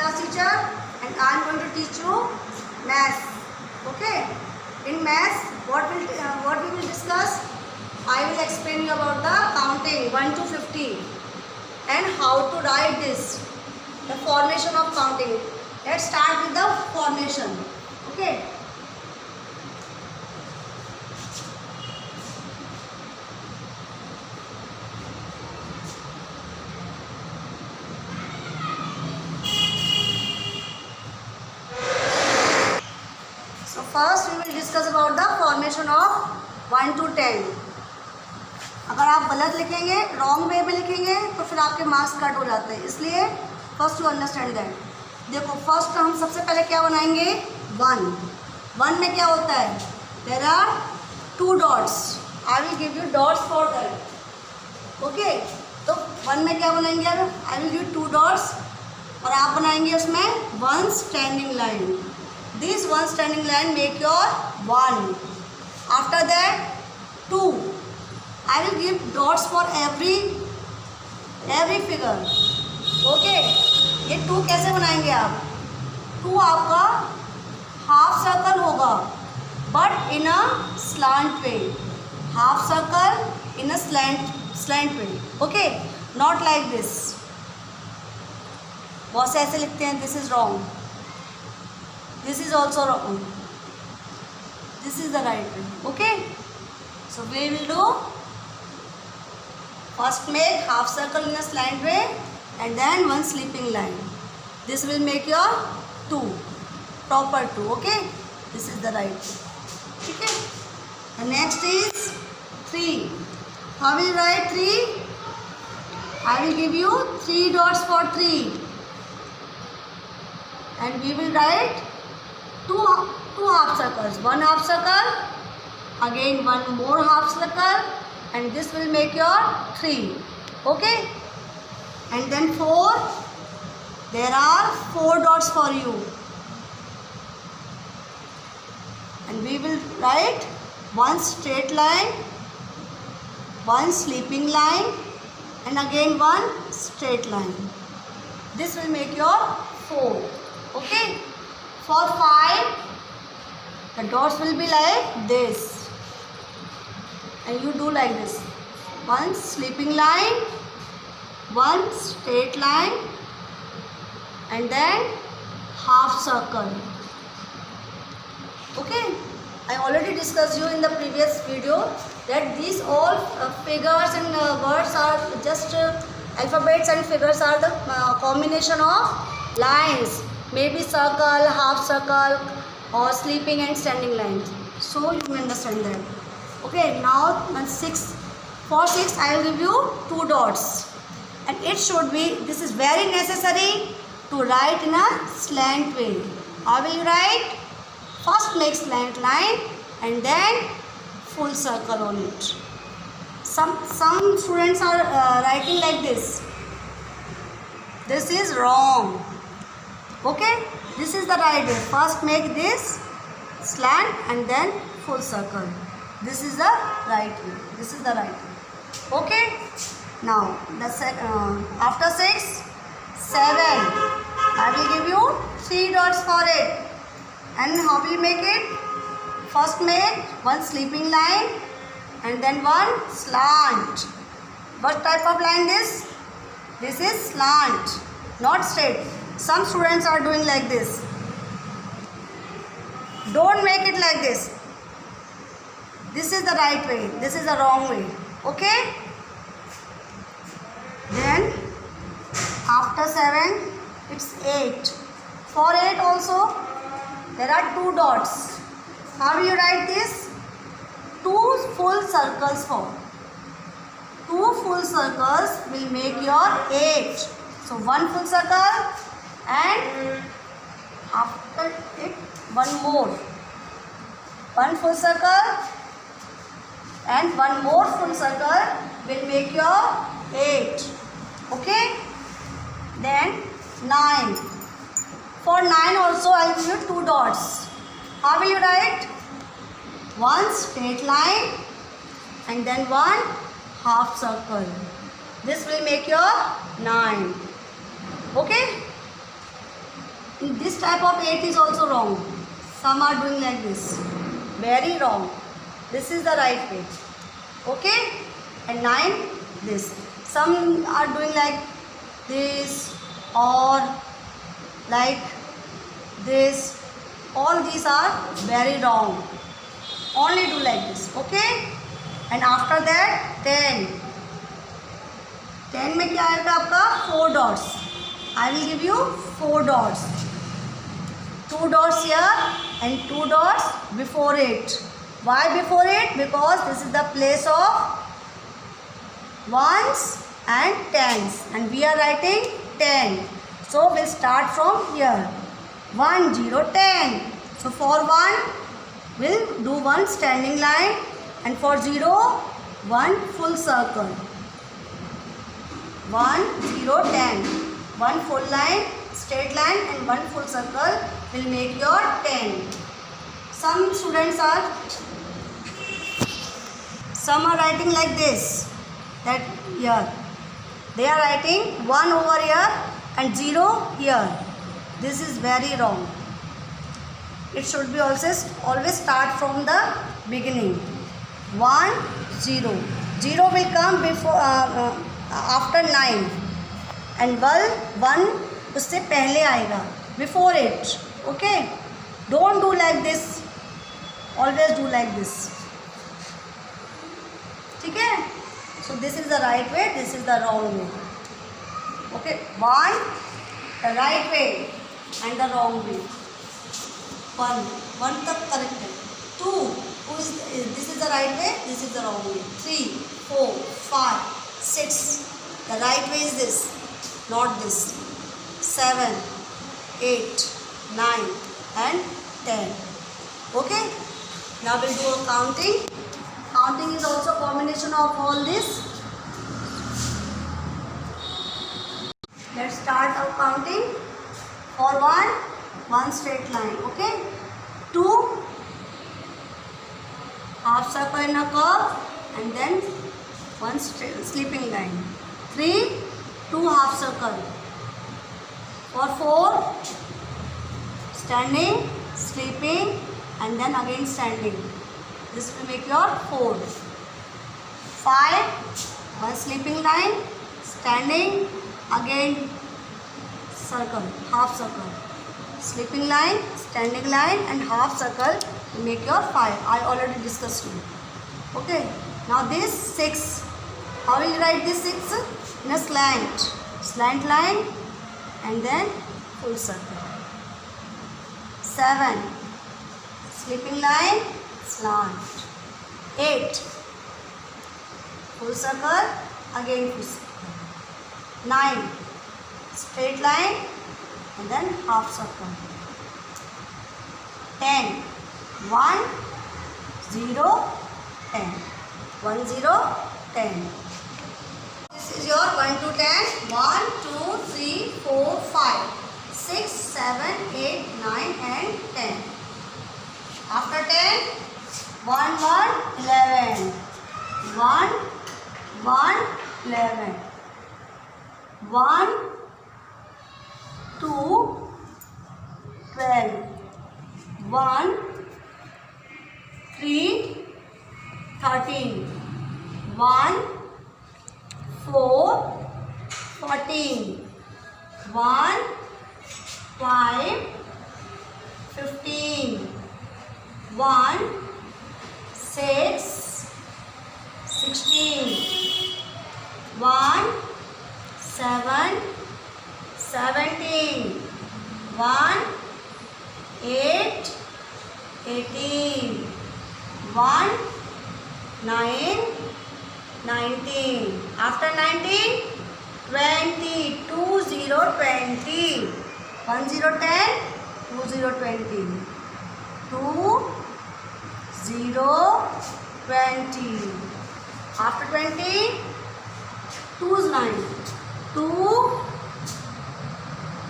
class teacher and I am going to teach you maths. Okay. In maths, what we will discuss? I will explain you about the counting 1 to 50 and how to write this. The formation of counting. Let's start with the formation. Okay. So first we will discuss about the formation of 1 to 10. अगर आप गलत लिखेंगे, wrong way में लिखेंगे तो फिर आपके marks cut हो जाते हैं, इसलिए फर्स्ट टू अंडरस्टैंड दैट. देखो फर्स्ट हम सबसे पहले क्या बनाएंगे? 1 में क्या होता है? There are 2 dots. I will give you dots for that. Okay. तो 1 में क्या बनाएंगे? आई विल गिव 2 डॉट्स और आप बनाएंगे उसमें 1 standing line. This 1 standing line make your 1. After that 2. I will give dots for every figure. Okay. ये 2 कैसे बनाएंगे आप? 2 आपका हाफ सर्कल होगा but in a slant way. Half circle in a slant way. Okay. Not like this. बहुत से ऐसे लिखते हैं. This is wrong. This is also wrong. This is the right way. Okay. So we will do. First make half circle in a slant way and then 1 sleeping line. This will make your 2. Proper 2. Okay. This is the right way. Okay. The next is 3. How will you write 3? I will give you 3 dots for 3. And we will write 2 half circles. 1 half circle. Again 1 more half circle. And this will make your 3. Okay. And then 4. There are 4 dots for you. And we will write 1 straight line, 1 sleeping line, and again 1 straight line. This will make your 4. Okay. For 5, the dots will be like this. And you do like this. 1 sleeping line, 1 straight line, and then half circle. Okay. I already discussed you in the previous video that these all figures and words are just alphabets and figures are the combination of lines. Maybe circle, half circle, or sleeping and standing lines. So you can understand that. Okay, now for 6 I will give you 2 dots and it should be, this is very necessary to write in a slant way. How will you write? First make slant line and then full circle on it. Some students are writing like this. This is wrong. Okay, this is the right way. First make this slant and then full circle. This is the right way. This is the right way. Okay. Now after 6, 7. I will give you 3 dots for it. And how will you make it? First make 1 sleeping line and then 1 slant. What type of line this? This is slant, not straight. Some students are doing like this. Don't make it like this. This is the right way. This is the wrong way. Okay. Then after 7, it's 8. For 8 also, there are 2 dots. How will you write this? 2 full circles for. 2 full circles will make your 8. So 1 full circle and after it 1 more. 1 full circle. And 1 more full circle will make your 8. Okay. Then 9. For 9 also I will give you 2 dots. How will you write? 1 straight line and then 1 half circle. This will make your 9. Okay. This type of 8 is also wrong. Some are doing like this. Very wrong. This is the right way. Okay? And 9, this. Some are doing like this or like this. All these are very wrong. Only do like this. Okay? And after that 10. 10 में क्या आएगा आपका 4 dots. I will give you 4 dots. 2 dots here and 2 dots before it. Why before it? Because this is the place of ones and tens, and we are writing 10. So we'll start from here. 1, 0, 10. So for 1, we'll do one standing line, and for 0, one full circle. 1, 0, 10. One full line, straight line, and one full circle will make your 10. Some students are writing like this, that here. They are writing 1 over here and 0 here. This is very wrong. It should be always start from the beginning. 1, 0. 0 will come before after 9. And 1 उससे पहले आएगा. Before it. Okay? Don't do like this. Always do like this. ठीक है? So this is the right way, this is the wrong way. Okay? 1, the right way and the wrong way. 1 तक correct है. 2, this is the right way, this is the wrong way. 3, 4, 5, 6. The right way is this, not this. 7, 8, 9 and 10. Okay? Now we'll do a counting. Counting is also a combination of all this. Let's start our counting. For 1 straight line. Okay? 2, half circle in a curve, and then 1 sleeping line. 3, 2 half circle. For 4, standing, sleeping, and then again standing. This will make your 4. 5, 1 sleeping line, standing, again circle, half circle. Sleeping line, standing line, and half circle will make your 5. I already discussed it. Okay. Now this 6. How will you write this 6? In a slant line, and then full circle. 7, sleeping line, slant. 8, full circle, again full circle. 9, straight line, and then half circle. 10, 1, 0, 10. 1, 0, 10. This is your 1 to 10. 1, 2, 3, 4, 5, 6, 7, 8, 9 and 10. After 10, 1, 1, 11. 1, 1, 11. 1, 2, 12. 1, 3, 13. 1, 4, 14. 1, 5, 15. 1, 6, 16. 1, 7, 17. 1, 8, 18. 1, 9, 19. After 19, 20. 2, 0, 20. 1, 0, 10. 2, 0, 20. 2, 0, 20. After 20, 2 is 9. 2,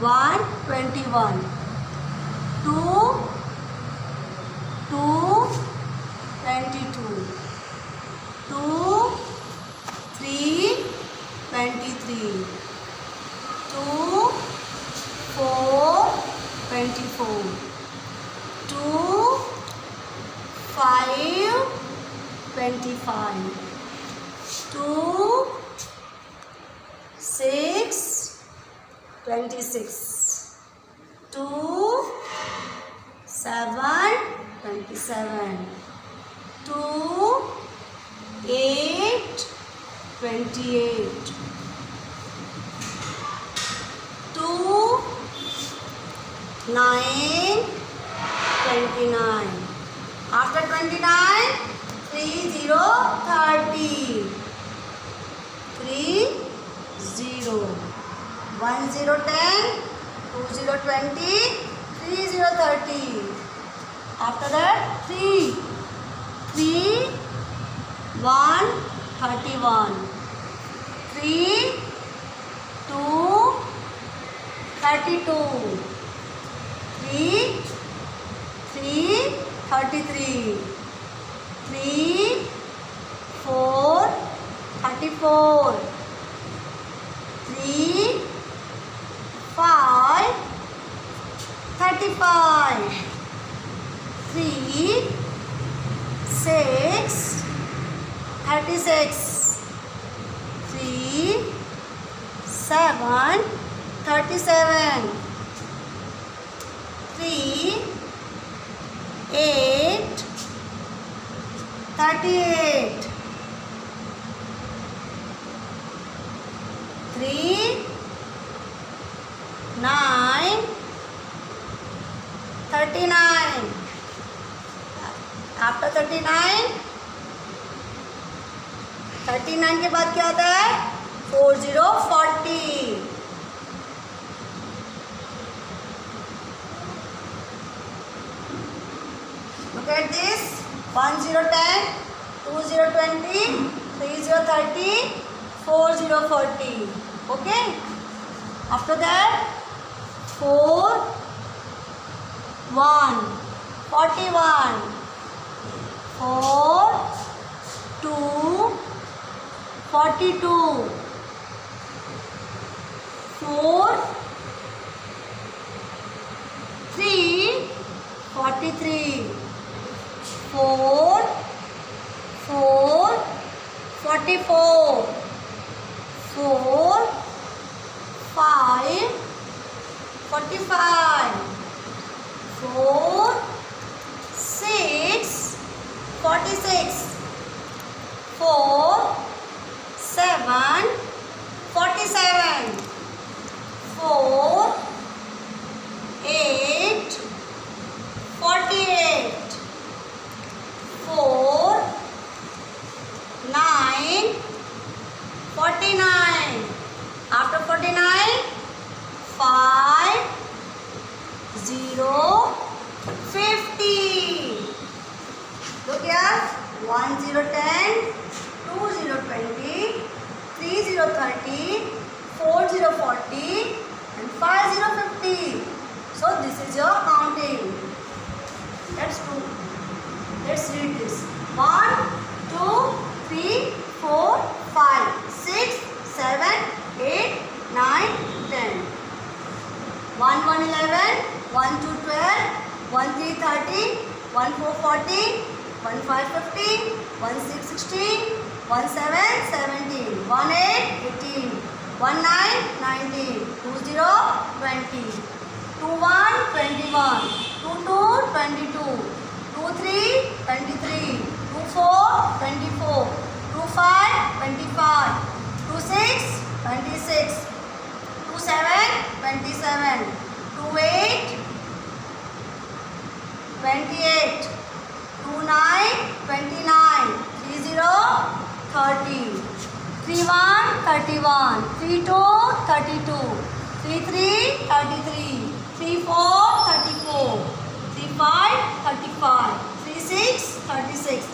1, 21. 2, 2, 22. 2, 3, 23. 2, 4, 24. 2, 5, 25. 2, 6, 26. 2, 7, 27. 2, 8, 28. 2, 9, 29. After 29, 3, 0, 30. 3, 0. 1, 0, 10. 2, 0, 20. 3, 0, 30. After that, 3. 3, 1, 31. 3, 2, 32. 3, 3, 33. 3, 4, 34. 3, 5, 35. 3, 6, 36. 3, 7, 37. 3, 8, 38. 3, 9, 39. After 39, 39 के बाद क्या आता है? 40, 40. Look at this. 1, 0, 10. 2, 0, 20. 3, 0, 30. 4, 0, 40. Okay. After that, 4, 1, 41. 4, 2, 42. 4, 3, 43. 4, 4, 44. 4, 5, 45. 4, 6, 46. 4, 7, 47. 4, 8, 48. 4, 9, 49. After 49, 5, 0, 50. Look here. 1, 0, 10. 2, 0, 20. 3, 0, 30. 4, 0, 40. And 5, 0, 50. So this is your counting. Let's read this. 1, 2, 3, 4, 5, 6, 7, 8, 9, 10. 1, 1, 11. 1, 2, 12. 1, 3, 13. 1, 4, 14. 1, 5, 15. 1, 6, 16. 1, 7, 17. 1, 8, 18. 1, 9, 19. 2, 0, 20. 2, 1, 21. 2, 2, 22. 2, 3, 23. 2, 4, 24. 2, 5, 25. 2, 6, 26. 2, 7, 27. 2, 8, 28. 2, 9, 29. 3, 0, 30. 3, 1, 31. 3, 2, 32. 3, 3, 33. 3, 4, 34. 3, 5, 35. 3, 6, 36.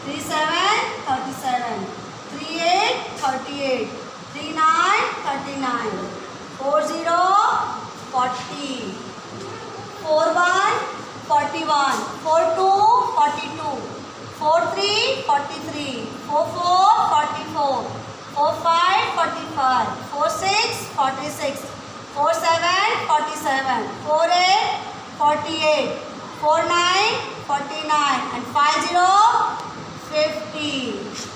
3, 7, 37. 3, 8, 38. 3, 9, 39. 4, 0, 40. 4, 1, 41. 4, 2, 42. 4, 3, 43. 4, 4, 44. 4, 5, 45. 4, 6, 46. 4, 7, 47. 4, 8, 48, 49, 49 and 50, 50.